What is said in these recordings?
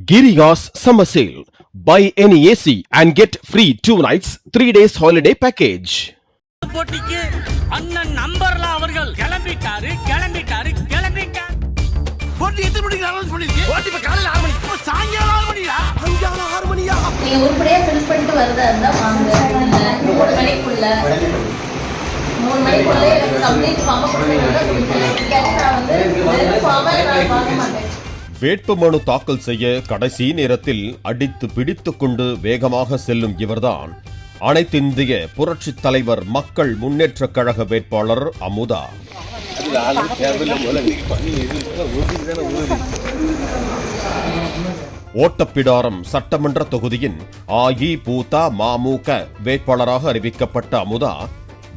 Giriga's summer sale. Buy any AC and get free 2 nights, 3 days holiday package. போட்டிக்கு அண்ணன் நம்பர்ல அவர்கள் கிளம்பிட்டாரு. போட்டி எத்தனை மணிக்கு அனௌன்ஸ் பண்ணிருக்கீங்க? போட்டி இப்ப காலையில 6 மணி. இப்ப சாயங்காலம் 6 மணியா? சாயங்காலம் 6 மணியா? நீங்க உருப்படியா ஃபில் பண்ணிட்டு வரதா இருந்தா வாங்க. 3 மணிக்குள்ள 3 மணிக்குள்ள எனக்கு கம்ப்ளீட் ஃபார்ம் கொடுங்க. வேட்புமனு தாக்கல் செய்ய கடைசி நேரத்தில் அடித்து பிடித்துக் கொண்டு வேகமாக செல்லும் இவர்தான் அனைத்திந்திய புரட்சித் தலைவர் மக்கள் முன்னேற்ற கழக வேட்பாளர் அமுதா. ஓட்டப்பிடாரம் சட்டமன்ற தொகுதியின் அஇஅதிமுக வேட்பாளராக அறிவிக்கப்பட்ட அமுதா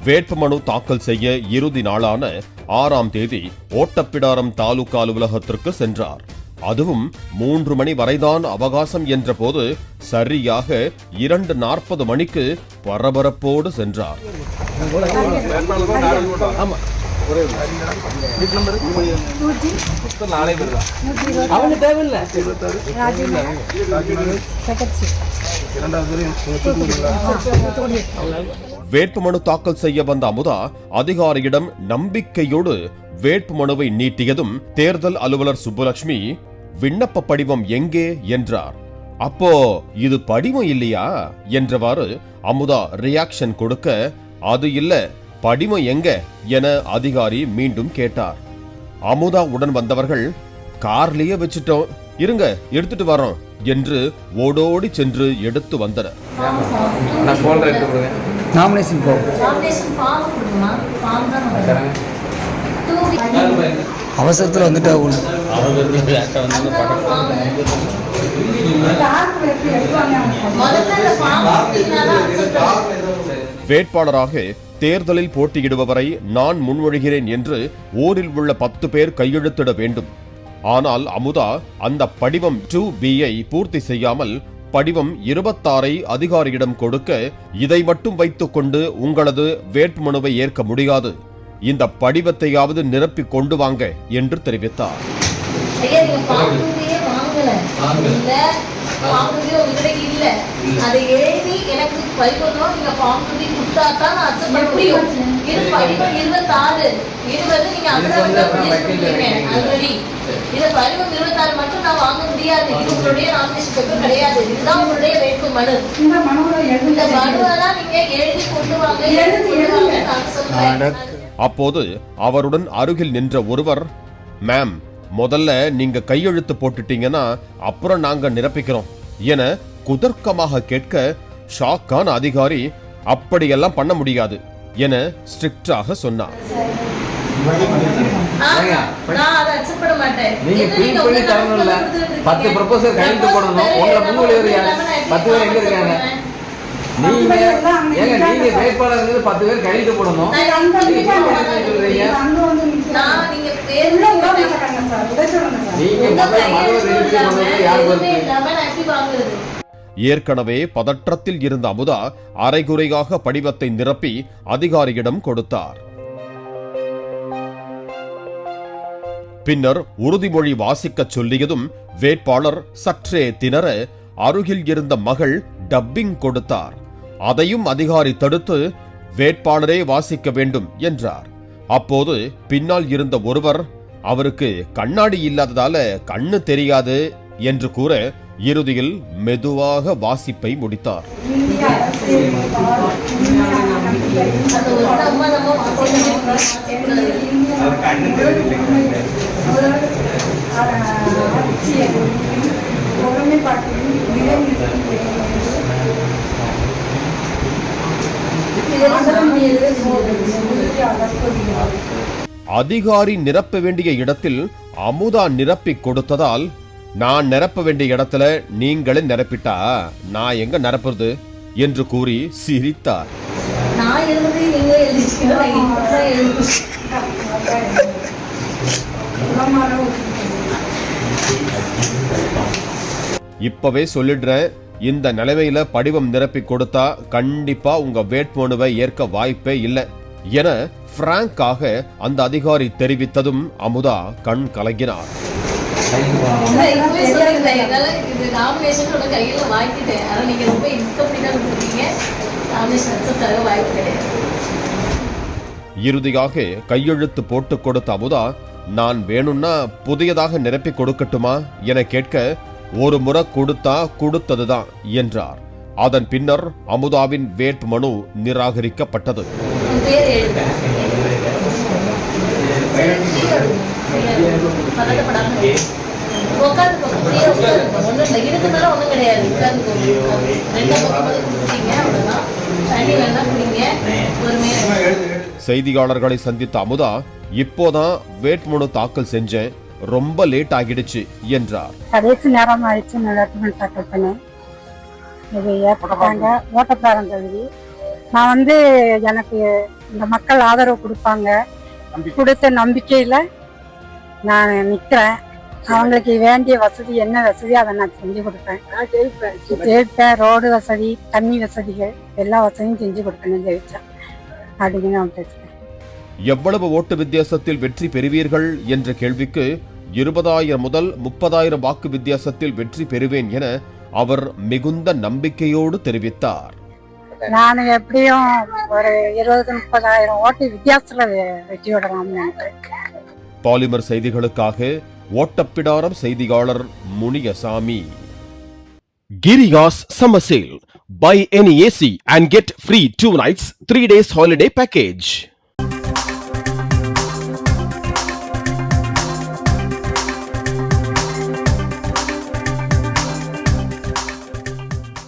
வேட்புமனு தாக்கல் செய்ய இறுதி நாளான 6ஆம் தேதி ஓட்டப்பிடாரம் தாலுகா அலுவலகத்திற்கு சென்றார். அதுவும் 3 மணி வரைதான் அவகாசம் என்ற போது சரியாக 2:40 மணிக்கு பரபரப்போடு சென்றார். வேட்புமனு தாக்கல் செய்ய வந்த அமுதா அதிகாரியிடம் நம்பிக்கையோடு வேட்புமனுவை நீட்டியதும் தேர்தல் அலுவலர் சுப்புலட்சுமி விண்ணப்ப படிவம் எங்கே என்றார். அப்போ இது படிவம் இல்லையா என்றவாறு அமுதா ரியாக்ஷன் கொடுக்க, அது இல்ல படிவம் எங்க என அதிகாரி மீண்டும் கேட்டார். அமுதா உடன் வந்தவர்கள் கார்லயே வச்சுட்டோம், இருங்க எடுத்துட்டு வரோம் என்று ஓடோடி சென்று எடுத்து வந்தனர். அவசரத்தில் வந்துட்டா வேட்பாளராக தேர்தலில் போட்டியிடுபவரை நான் முன்மொழிகிறேன் என்று ஊரில் உள்ள 10 பேர் கையெழுத்திட வேண்டும். ஆனால் அமுதா அந்த படிவம் 2B-ஐ பூர்த்தி செய்யாமல் படிவம் 26-ஐ அதிகாரியிடம் கொடுக்க, இதை மட்டும் வைத்துக் கொண்டு உங்களது வேட்புமனுவை ஏற்க முடியாது, இந்த படிவத்தையாவது நிரப்பி கொண்டு வாங்க என்று தெரிவித்தார். அப்போது அவருடன் அருகில் நின்ற ஒருவர், மேம் முதல்ல நீங்க கையெழுத்து போட்டுட்டீங்கன்னா அப்புறம் நாங்க நிரப்பிக்கிறோம் என குதர்க்கமாக கேட்க, ஷாக்கான அதிகாரி அப்படியெல்லாம் பண்ண முடியாது என ஸ்ட்ரிக்டாக சொன்னார். ஏற்கனவே பதற்றத்தில் இருந்த அமுதா அரைகுறையாக படிவத்தை நிரப்பி அதிகாரியிடம் கொடுத்தார். பின்னர் உறுதிமொழி வாசிக்க சொல்லியதும் வேட்பாளர் சற்றே திணற அருகில் இருந்த மகள் டப்பிங் கொடுத்தார். அதையும் அதிகாரி தடுத்து வேட்பாளரே வாசிக்க வேண்டும் என்றார். அப்போது பின்னால் இருந்த ஒருவர், அவருக்கு கண்ணாடி இல்லாததால கண்ணு தெரியாது என்று கூற, இறுதியில் மெதுவாக வாசிப்பை முடித்தார். அதிகாரி நிரப்ப வேண்டிய இடத்தில் அமுதா நிரப்பி கொடுத்ததால், நான் நிரப்ப வேண்டிய இடத்துல நீங்களே நிரப்பிட்டா நான் எங்க நிரப்புறது என்று கூறி சிரித்தார். இப்பவே சொல்லிடுறேன், இந்த நிலைமையில படிவம் நிரப்பி கொடுத்தா கண்டிப்பா உங்க வேட்புமனுவை ஏற்க வாய்ப்பே இல்லை என பிராங்காக அந்த அதிகாரி தெரிவித்ததும் அமுதா கண் கலங்கினார். இது நாமினேஷன் உங்க கையில வாங்கிட்டேன். ஆனா நீங்க ரொம்ப இன்கம்ப்ளீட்டா கொடுத்துருக்கீங்க. நாமினேஷன் அக்செப்ட் ஆக வாய்ப்பு கிடையாது. இறுதியாக கையெழுத்து போட்டு கொடுத்த அமுதா, நான் வேணும்னா புதியதாக நிரப்பி கொடுக்கட்டுமா என கேட்க, ஒரு முறை கொடுத்தா கொடுத்ததுதான் என்றார். அதன் பின்னர் அமுதாவின் வேட்புமனு நிராகரிக்கப்பட்டது. உங்க பேர் எழுதுங்க. பதட்டப்படாம உட்காந்துக்கோங்க. ஃப்ரீயா உட்காந்துக்கோங்க. ஒன்றும் இல்லை, இதுக்கு மேலே ஒன்றும் கிடையாது. உட்காந்துக்கோங்க. 2 பக்கம் கொடுத்துட்டீங்க, அவ்வளோதான். தண்ணி வேணா குடிங்க, பொறுமையாக. செய்தியாளர்களை சந்தித்த அமுதா, இப்போதான் வேட்புமனு தாக்கல் செஞ்சேன், ரொம்ப லேட் ஆகிடுச்சு என்றார். கடைசி நேரம் ஆயிடுச்சு. வேட்புமனு தாக்கல் பண்ணேன். இது ஏற்பட்டாங்க ஓட்டப்பிராரம் கல்வி. நான் எனக்கு இந்த மக்கள் ஆதரவு கொடுப்பாங்க கொடுத்த நம்பிக்கையில நான் நிக்கிறேன். அவங்களுக்கு வேண்டிய வசதி என்ன வசதி அதை நான் செஞ்சு கொடுப்பேன். ஜெயிப்பேன். ரோடு வசதி, தண்ணி வசதிகள் எல்லா வசதியும் செஞ்சு கொடுப்பேன். ஜெயிச்சேன் அப்படின்னு நான் பேசுறேன். எவ்வளவு ஓட்டு வித்தியாசத்தில் வெற்றி பெறுவீர்கள் என்ற கேள்விக்கு 20,000 முதல் 30,000 வாக்கு வித்தியாசத்தில் வெற்றி பெறுவேன் என அவர் மிகுந்த நம்பிக்கையோடு தெரிவித்தார். நான் எப்படியும் ஒரு 20,000-30,000 ஓட்டு வித்தியாசத்துல வெற்றி விடலாம். பாலிமர் செய்திகளுக்காக ஓட்டப்பிடாரம் செய்தியாளர் Muniyasamy. Giriya's summer sale. Buy any AC and get free 2 nights, 3 days holiday package.